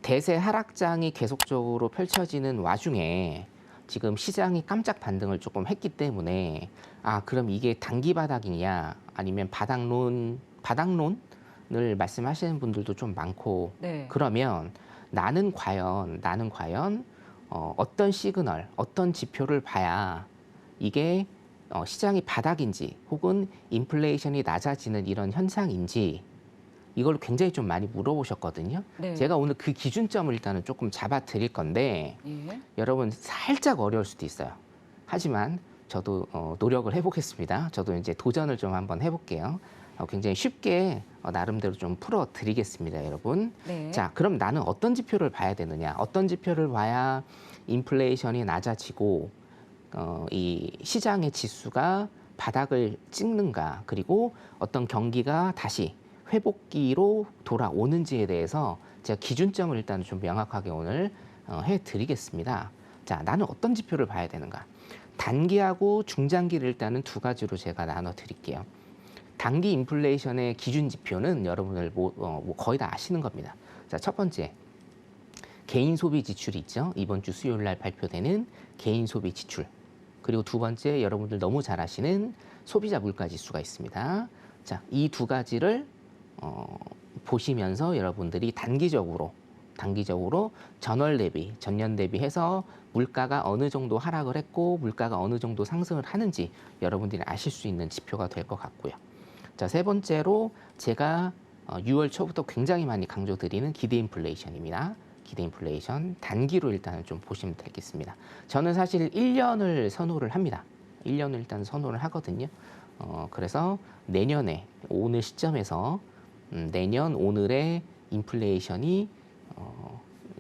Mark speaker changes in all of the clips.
Speaker 1: 대세 하락장이 계속적으로 펼쳐지는 와중에 지금 시장이 깜짝 반등을 조금 했기 때문에 그럼 이게 단기 바닥이냐 아니면 바닥론을 말씀하시는 분들도 좀 많고
Speaker 2: 네.
Speaker 1: 그러면 나는 과연 어떤 시그널, 어떤 지표를 봐야 이게 시장이 바닥인지 혹은 인플레이션이 낮아지는 이런 현상인지 이걸 굉장히 좀 많이 물어보셨거든요.
Speaker 2: 네.
Speaker 1: 제가 오늘 그 기준점을 일단은 조금 잡아 드릴 건데
Speaker 2: 예.
Speaker 1: 여러분 살짝 어려울 수도 있어요. 하지만 저도 노력을 해보겠습니다. 저도 이제 도전을 좀 한번 해볼게요. 굉장히 쉽게 나름대로 좀 풀어 드리겠습니다, 여러분.
Speaker 2: 네.
Speaker 1: 자, 그럼 나는 어떤 지표를 봐야 되느냐? 어떤 지표를 봐야 인플레이션이 낮아지고 이 시장의 지수가 바닥을 찍는가? 그리고 어떤 경기가 다시 회복기로 돌아오는지에 대해서 제가 기준점을 일단 좀 명확하게 오늘 해드리겠습니다. 자, 나는 어떤 지표를 봐야 되는가? 단기하고 중장기를 일단은 두 가지로 제가 나눠 드릴게요. 단기 인플레이션의 기준 지표는 여러분들 거의 다 아시는 겁니다. 자, 첫 번째, 개인 소비 지출이 있죠. 이번 주 수요일 날 발표되는 개인 소비 지출. 그리고 두 번째, 여러분들 너무 잘 아시는 소비자 물가 지수가 있습니다. 자, 이 두 가지를 보시면서 여러분들이 단기적으로 전월 대비, 전년 대비해서 물가가 어느 정도 하락을 했고 물가가 어느 정도 상승을 하는지 여러분들이 아실 수 있는 지표가 될 것 같고요. 자, 세 번째로 제가 6월 초부터 굉장히 많이 강조드리는 기대 인플레이션입니다. 기대 인플레이션 단기로 일단은 좀 보시면 되겠습니다. 저는 사실 1년을 선호를 합니다. 1년을 일단 선호를 하거든요. 그래서 내년에 오늘 시점에서 내년 오늘의 인플레이션이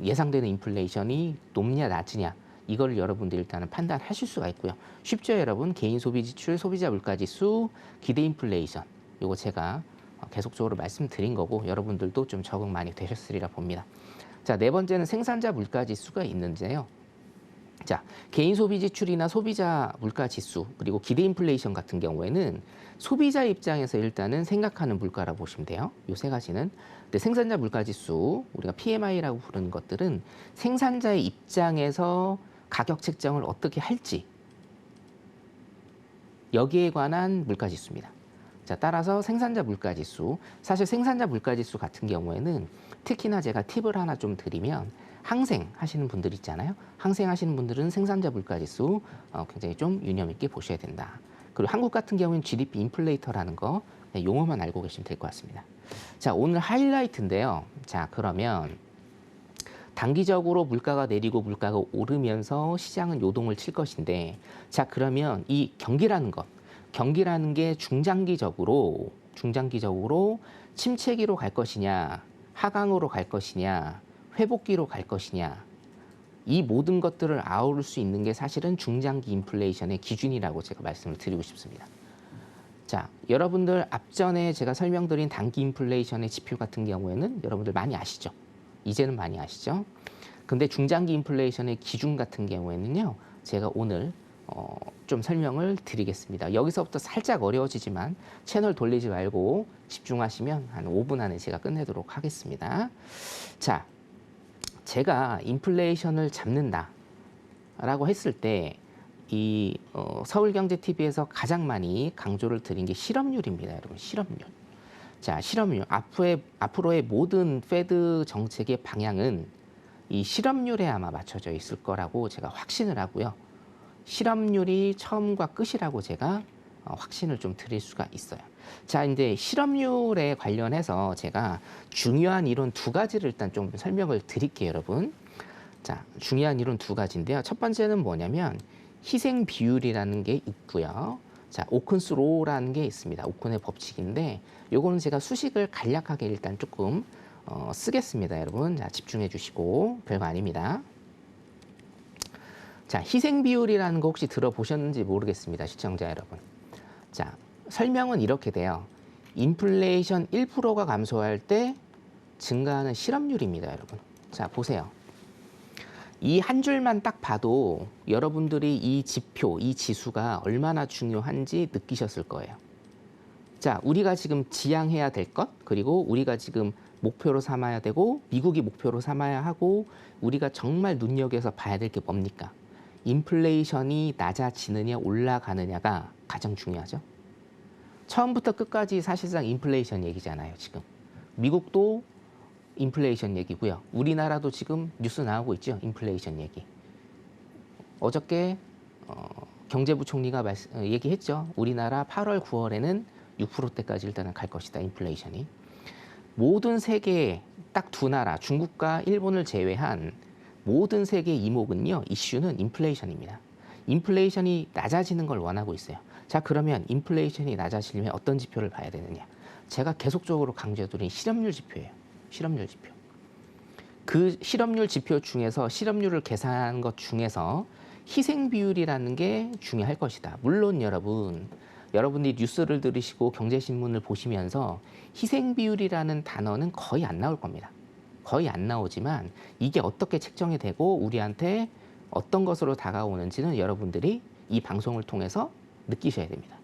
Speaker 1: 예상되는 인플레이션이 높냐 낮으냐 이걸 여러분들 일단은 판단하실 수가 있고요. 쉽죠, 여러분? 개인 소비 지출, 소비자 물가 지수, 기대 인플레이션. 이거 제가 계속적으로 말씀드린 거고 여러분들도 좀 적응 많이 되셨으리라 봅니다. 자, 네 번째는 생산자 물가 지수가 있는데요. 자, 개인 소비 지출이나 소비자 물가 지수 그리고 기대 인플레이션 같은 경우에는 소비자 입장에서 일단은 생각하는 물가라고 보시면 돼요. 이 세 가지는. 근데 생산자 물가 지수, 우리가 PMI라고 부르는 것들은 생산자의 입장에서 가격 책정을 어떻게 할지 여기에 관한 물가 지수입니다. 자, 따라서 생산자 물가 지수, 사실 생산자 물가 지수 같은 경우에는 특히나 제가 팁을 하나 좀 드리면 항생 하시는 분들 있잖아요. 항생 하시는 분들은 생산자 물가 지수 굉장히 좀 유념 있게 보셔야 된다. 그리고 한국 같은 경우는 GDP 인플레이터라는 거 용어만 알고 계시면 될 것 같습니다. 자, 오늘 하이라이트인데요. 자, 그러면 단기적으로 물가가 내리고 물가가 오르면서 시장은 요동을 칠 것인데, 자, 그러면 이 경기라는 게 중장기적으로 침체기로 갈 것이냐, 하강으로 갈 것이냐, 회복기로 갈 것이냐, 이 모든 것들을 아우를 수 있는 게 사실은 중장기 인플레이션의 기준이라고 제가 말씀을 드리고 싶습니다. 자, 여러분들 앞전에 제가 설명드린 단기 인플레이션의 지표 같은 경우에는 여러분들 많이 아시죠? 이제는 많이 아시죠? 근데 중장기 인플레이션의 기준 같은 경우에는요, 제가 오늘 좀 설명을 드리겠습니다. 여기서부터 살짝 어려워지지만 채널 돌리지 말고 집중하시면 한 5분 안에 제가 끝내도록 하겠습니다. 자, 제가 인플레이션을 잡는다라고 했을 때 이 서울경제TV에서 가장 많이 강조를 드린 게 실업률입니다, 여러분. 실업률. 자, 실업률. 앞으로의 모든 페드 정책의 방향은 이 실업률에 아마 맞춰져 있을 거라고 제가 확신을 하고요. 실업률이 처음과 끝이라고 제가 확신을 좀 드릴 수가 있어요. 자, 이제 실업률에 관련해서 제가 중요한 이론 두 가지를 일단 좀 설명을 드릴게요, 여러분. 자, 중요한 이론 두 가지인데요. 첫 번째는 뭐냐면 희생 비율이라는 게 있고요. 자, 오큰스 로우라는 게 있습니다. 오큰의 법칙인데 요거는 제가 수식을 간략하게 일단 조금 쓰겠습니다, 여러분. 자, 집중해 주시고 별거 아닙니다. 자, 희생 비율이라는 거 혹시 들어보셨는지 모르겠습니다, 시청자 여러분. 자, 설명은 이렇게 돼요. 인플레이션 1%가 감소할 때 증가하는 실업률입니다, 여러분. 자, 보세요. 이 한 줄만 딱 봐도 여러분들이 이 지표, 이 지수가 얼마나 중요한지 느끼셨을 거예요. 자, 우리가 지금 지향해야 될 것, 그리고 우리가 지금 목표로 삼아야 되고 미국이 목표로 삼아야 하고 우리가 정말 눈여겨서 봐야 될 게 뭡니까? 인플레이션이 낮아지느냐 올라가느냐가 가장 중요하죠. 처음부터 끝까지 사실상 인플레이션 얘기잖아요, 지금. 미국도 인플레이션 얘기고요. 우리나라도 지금 뉴스 나오고 있죠, 인플레이션 얘기. 어저께 경제부총리가 얘기했죠. 우리나라 8월, 9월에는 6%대까지 일단은 갈 것이다, 인플레이션이. 모든 세계 딱 두 나라, 중국과 일본을 제외한 모든 세계 이목은요, 이슈는 인플레이션입니다. 인플레이션이 낮아지는 걸 원하고 있어요. 자, 그러면 인플레이션이 낮아지려면 어떤 지표를 봐야 되느냐? 제가 계속적으로 강조해드린 실업률 지표예요. 실업률 지표. 그 실업률 지표 중에서 실업률을 계산한 것 중에서 희생 비율이라는 게 중요할 것이다. 물론 여러분들이 뉴스를 들으시고 경제신문을 보시면서 희생 비율이라는 단어는 거의 안 나올 겁니다. 거의 안 나오지만 이게 어떻게 책정이 되고 우리한테 어떤 것으로 다가오는지는 여러분들이 이 방송을 통해서 느끼셔야 됩니다.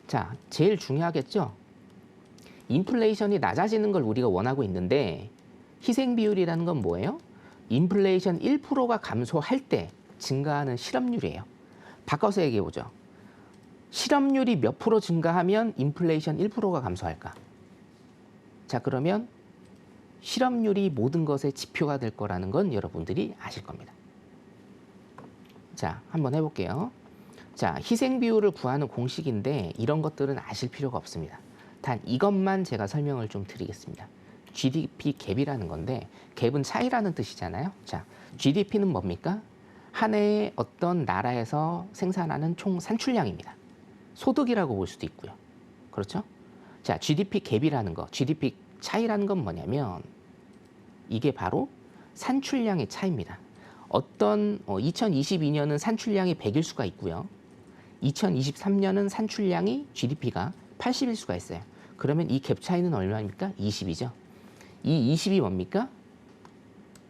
Speaker 1: 자, 제일 중요하겠죠? 인플레이션이 낮아지는 걸 우리가 원하고 있는데 희생 비율이라는 건 뭐예요? 인플레이션 1%가 감소할 때 증가하는 실업률이에요. 바꿔서 얘기해 보죠. 실업률이 몇 프로 증가하면 인플레이션 1%가 감소할까? 자, 그러면 실업률이 모든 것의 지표가 될 거라는 건 여러분들이 아실 겁니다. 자, 한번 해볼게요. 자, 희생 비율을 구하는 공식인데 이런 것들은 아실 필요가 없습니다. 단 이것만 제가 설명을 좀 드리겠습니다. GDP 갭이라는 건데 갭은 차이라는 뜻이잖아요. 자, GDP는 뭡니까? 한 해에 어떤 나라에서 생산하는 총 산출량입니다. 소득이라고 볼 수도 있고요. 그렇죠? 자, GDP 갭이라는 거, GDP 차이라는 건 뭐냐면 이게 바로 산출량의 차이입니다. 어떤 2022년은 산출량이 100일 수가 있고요. 2023년은 산출량이 GDP가 80일 수가 있어요. 그러면 이 갭 차이는 얼마입니까? 20이죠. 이 20이 뭡니까?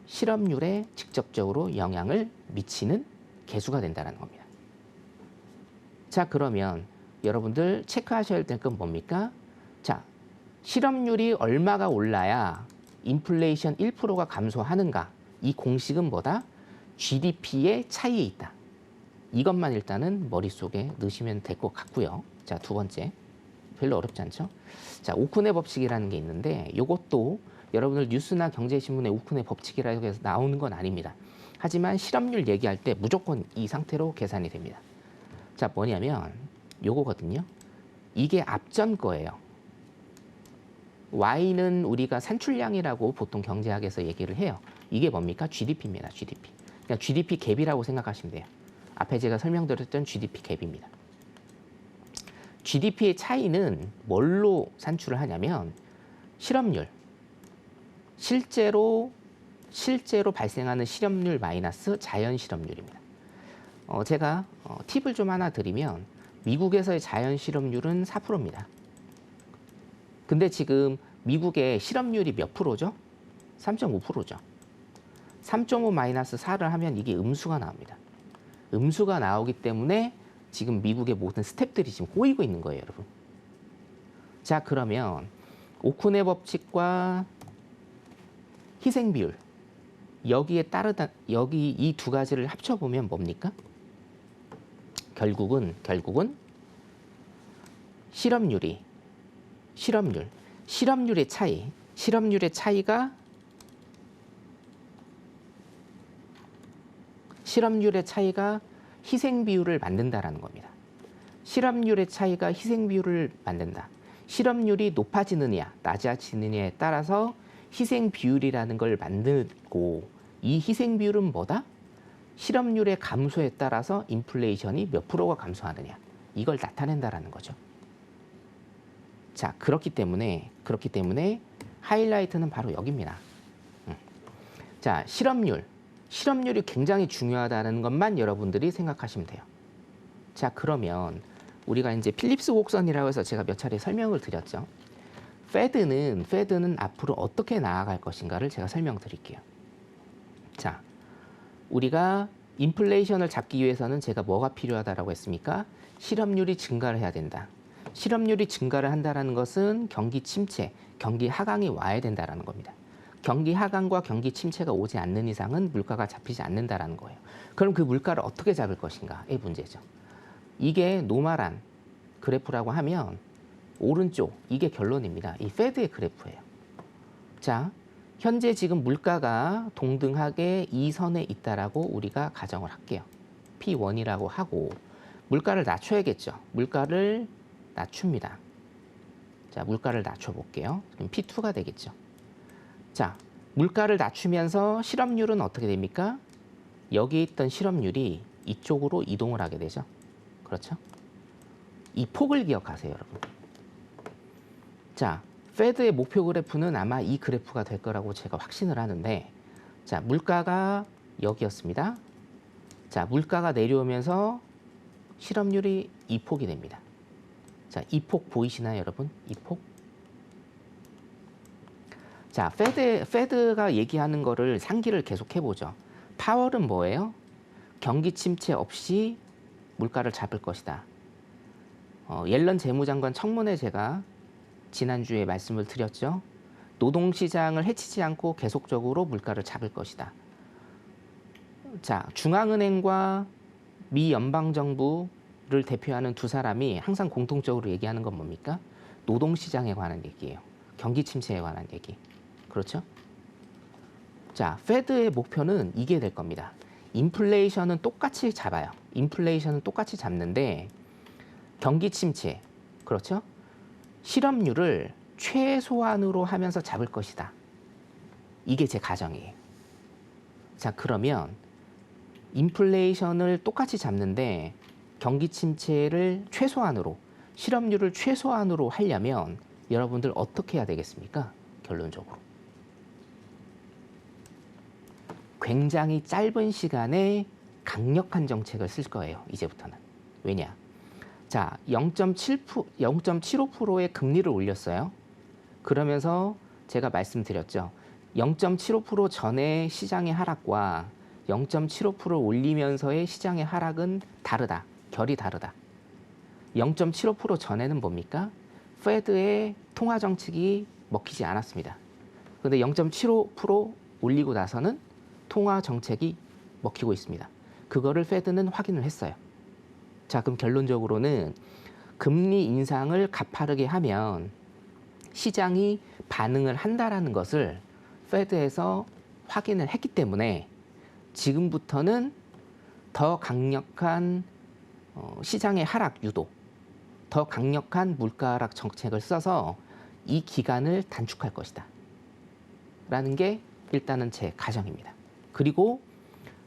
Speaker 1: 실업률에 직접적으로 영향을 미치는 계수가 된다는 겁니다. 자, 그러면 여러분들 체크하셔야 될 건 뭡니까? 자, 실업률이 얼마가 올라야 인플레이션 1%가 감소하는가? 이 공식은 뭐다? GDP의 차이에 있다. 이것만 일단은 머릿속에 넣으시면 될 것 같고요. 자, 두 번째. 별로 어렵지 않죠? 자, 오쿤의 법칙이라는 게 있는데 이것도 여러분들 뉴스나 경제신문에 오쿤의 법칙이라고 해서 나오는 건 아닙니다. 하지만 실업률 얘기할 때 무조건 이 상태로 계산이 됩니다. 자, 뭐냐면 요거거든요. 이게 앞전 거예요. Y는 우리가 산출량이라고 보통 경제학에서 얘기를 해요. 이게 뭡니까? GDP입니다. GDP. 그냥 GDP 갭이라고 생각하시면 돼요. 앞에 제가 설명드렸던 GDP 갭입니다. GDP의 차이는 뭘로 산출을 하냐면 실업률, 실제로 발생하는 실업률 마이너스 자연 실업률입니다. 제가 팁을 좀 하나 드리면 미국에서의 자연 실업률은 4%입니다. 근데 지금 미국의 실업률이 몇 프로죠? 3.5%죠. 3.5 마이너스 4를 하면 이게 음수가 나옵니다. 음수가 나오기 때문에 지금 미국의 모든 스텝들이 지금 꼬이고 있는 거예요, 여러분. 자, 그러면 오쿤의 법칙과 희생 비율 여기 이 두 가지를 합쳐보면 뭡니까? 결국은 실업률의 차이가 희생 비율을 만든다라는 겁니다. 실업률의 차이가 희생 비율을 만든다. 실업률이 높아지느냐, 낮아지느냐에 따라서 희생 비율이라는 걸 만들고 이 희생 비율은 뭐다? 실업률의 감소에 따라서 인플레이션이 몇 프로가 감소하느냐. 이걸 나타낸다라는 거죠. 자, 그렇기 때문에 하이라이트는 바로 여기입니다. 자, 실업률이 굉장히 중요하다는 것만 여러분들이 생각하시면 돼요. 자, 그러면 우리가 이제 필립스 곡선이라고 해서 제가 몇 차례 설명을 드렸죠. 페드는 앞으로 어떻게 나아갈 것인가를 제가 설명드릴게요. 자, 우리가 인플레이션을 잡기 위해서는 제가 뭐가 필요하다라고 했습니까? 실업률이 증가를 해야 된다. 실업률이 증가를 한다는 것은 경기 침체, 경기 하강이 와야 된다는 겁니다. 경기 하강과 경기 침체가 오지 않는 이상은 물가가 잡히지 않는다는 거예요. 그럼 그 물가를 어떻게 잡을 것인가의 문제죠. 이게 노멀한 그래프라고 하면 오른쪽, 이게 결론입니다. 이 페드의 그래프예요. 자, 현재 지금 물가가 동등하게 이 선에 있다라고 우리가 가정을 할게요. P1이라고 하고 물가를 낮춰야겠죠. 물가를 낮춥니다. 자, 물가를 낮춰볼게요. 그럼 P2가 되겠죠. 자, 물가를 낮추면서 실업률은 어떻게 됩니까? 여기 있던 실업률이 이쪽으로 이동을 하게 되죠. 그렇죠? 이 폭을 기억하세요, 여러분. 자, 페드의 목표 그래프는 아마 이 그래프가 될 거라고 제가 확신을 하는데, 자, 물가가 여기였습니다. 자, 물가가 내려오면서 실업률이 이 폭이 됩니다. 자, 이 폭 보이시나요, 여러분? 이 폭? 자, 페드가 얘기하는 거를 상기를 계속 해보죠. 파월은 뭐예요? 경기 침체 없이 물가를 잡을 것이다. 옐런 재무장관 청문회 제가 지난주에 말씀을 드렸죠. 노동시장을 해치지 않고 계속적으로 물가를 잡을 것이다. 자, 중앙은행과 미 연방정부를 대표하는 두 사람이 항상 공통적으로 얘기하는 건 뭡니까? 노동시장에 관한 얘기예요. 경기 침체에 관한 얘기. 그렇죠? 자, 페드의 목표는 이게 될 겁니다. 인플레이션은 똑같이 잡아요. 인플레이션은 똑같이 잡는데 경기 침체, 그렇죠? 실업률을 최소한으로 하면서 잡을 것이다. 이게 제 가정이에요. 자, 그러면 인플레이션을 똑같이 잡는데 경기 침체를 최소한으로, 실업률을 최소한으로 하려면 여러분들 어떻게 해야 되겠습니까? 결론적으로. 굉장히 짧은 시간에 강력한 정책을 쓸 거예요. 이제부터는. 왜냐? 자, 0.75%의 금리를 올렸어요. 그러면서 제가 말씀드렸죠. 0.75% 전의 시장의 하락과 0.75% 올리면서의 시장의 하락은 다르다. 결이 다르다. 0.75% 전에는 뭡니까? 페드의 통화 정책이 먹히지 않았습니다. 그런데 0.75% 올리고 나서는 통화 정책이 먹히고 있습니다. 그거를 페드는 확인을 했어요. 자, 그럼 결론적으로는 금리 인상을 가파르게 하면 시장이 반응을 한다라는 것을 페드에서 확인을 했기 때문에 지금부터는 더 강력한 시장의 하락 유도, 더 강력한 물가 하락 정책을 써서 이 기간을 단축할 것이다. 라는 게 일단은 제 가정입니다. 그리고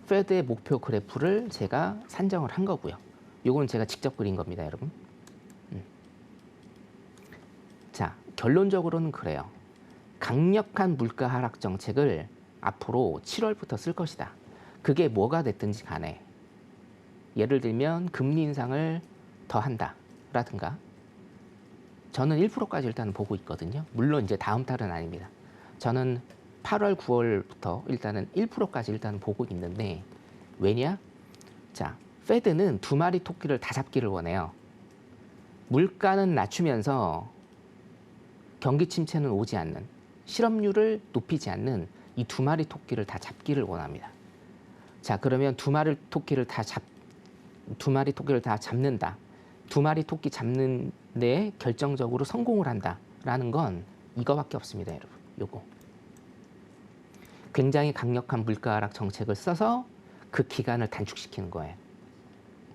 Speaker 1: 페드의 목표 그래프를 제가 산정을 한 거고요. 요거는 제가 직접 그린 겁니다, 여러분. 자, 결론적으로는 그래요. 강력한 물가 하락 정책을 앞으로 7월부터 쓸 것이다. 그게 뭐가 됐든지 간에 예를 들면 금리 인상을 더 한다 라든가, 저는 1%까지 일단 보고 있거든요. 물론 이제 다음 달은 아닙니다. 저는 8월, 9월부터 일단은 1%까지 일단 보고 있는데, 왜냐? 자, 페드는 두 마리 토끼를 다 잡기를 원해요. 물가는 낮추면서 경기 침체는 오지 않는, 실업률을 높이지 않는 이 두 마리 토끼를 다 잡기를 원합니다. 자, 그러면 두 마리 토끼를 다 잡는다. 두 마리 토끼 잡는 데 결정적으로 성공을 한다라는 건 이거밖에 없습니다, 여러분. 요거. 굉장히 강력한 물가 하락 정책을 써서 그 기간을 단축시키는 거예요.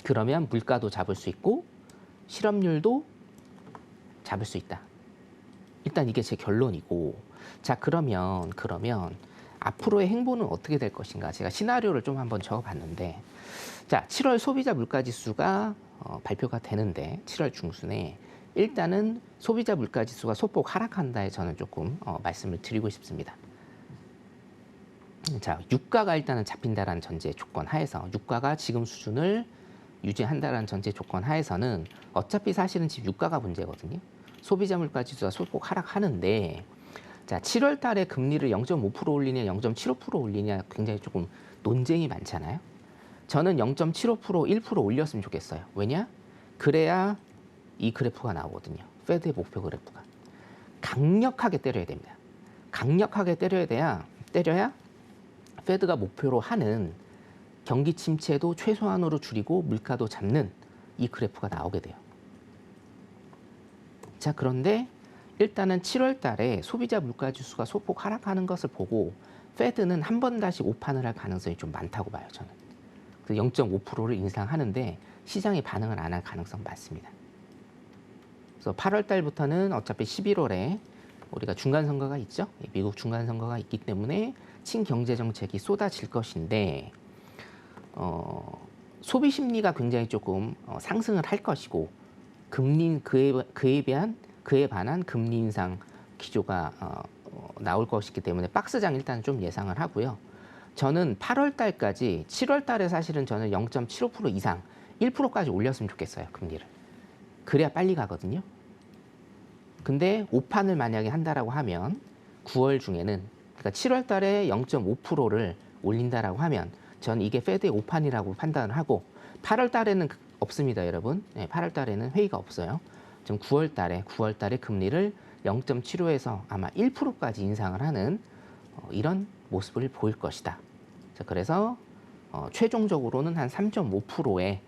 Speaker 1: 그러면 물가도 잡을 수 있고 실업률도 잡을 수 있다. 일단 이게 제 결론이고, 자, 그러면 앞으로의 행보는 어떻게 될 것인가? 제가 시나리오를 좀 한번 적어봤는데, 자, 7월 소비자 물가지수가 발표가 되는데 7월 중순에 일단은 소비자 물가지수가 소폭 하락한다에 저는 조금 말씀을 드리고 싶습니다. 자, 유가가 일단은 잡힌다라는 전제 조건 하에서, 유가가 지금 수준을 유지한다라는 전제 조건 하에서는 어차피 사실은 지금 유가가 문제거든요. 소비자 물가 지수가 소폭 하락하는데, 자, 7월 달에 금리를 0.5% 올리냐 0.75% 올리냐 굉장히 조금 논쟁이 많잖아요. 저는 0.75% 1% 올렸으면 좋겠어요. 왜냐? 그래야 이 그래프가 나오거든요. 페드의 목표 그래프가. 강력하게 때려야 됩니다. 강력하게 때려야 페드가 목표로 하는 경기 침체도 최소한으로 줄이고 물가도 잡는 이 그래프가 나오게 돼요. 자, 그런데 일단은 7월 달에 소비자 물가 지수가 소폭 하락하는 것을 보고 페드는 한 번 다시 오판을 할 가능성이 좀 많다고 봐요, 저는. 0.5%를 인상하는데 시장이 반응을 안 할 가능성 많습니다. 그래서 8월 달부터는 어차피 11월에 우리가 중간 선거가 있죠. 미국 중간 선거가 있기 때문에 친경제 정책이 쏟아질 것인데 소비 심리가 굉장히 조금 상승을 할 것이고 금리 그에 반한 금리 인상 기조가 나올 것이기 때문에 박스장 일단 좀 예상을 하고요. 저는 8월 달까지 7월 달에 사실은 저는 0.75% 이상 1%까지 올렸으면 좋겠어요, 금리를. 그래야 빨리 가거든요. 근데 오판을 만약에 한다라고 하면 9월 중에는 그러니까 7월 달에 0.5%를 올린다라고 하면 전 이게 페드의 오판이라고 판단을 하고 8월 달에는 없습니다, 여러분. 네, 8월 달에는 회의가 없어요. 지금 9월 달에 금리를 0.75에서 아마 1%까지 인상을 하는 이런 모습을 보일 것이다. 자, 그래서 최종적으로는 한 3.5%의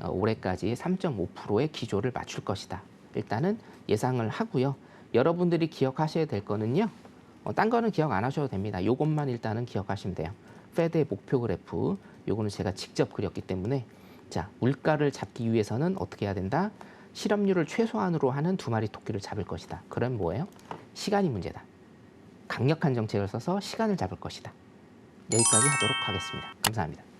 Speaker 1: 올해까지 3.5%의 기조를 맞출 것이다. 일단은 예상을 하고요. 여러분들이 기억하셔야 될 거는요. 딴 거는 기억 안 하셔도 됩니다. 요것만 일단은 기억하시면 돼요. 페드의 목표 그래프, 요거는 제가 직접 그렸기 때문에 자, 물가를 잡기 위해서는 어떻게 해야 된다? 실업률을 최소한으로 하는 두 마리 토끼를 잡을 것이다. 그럼 뭐예요? 시간이 문제다. 강력한 정책을 써서 시간을 잡을 것이다. 여기까지 하도록 하겠습니다. 감사합니다.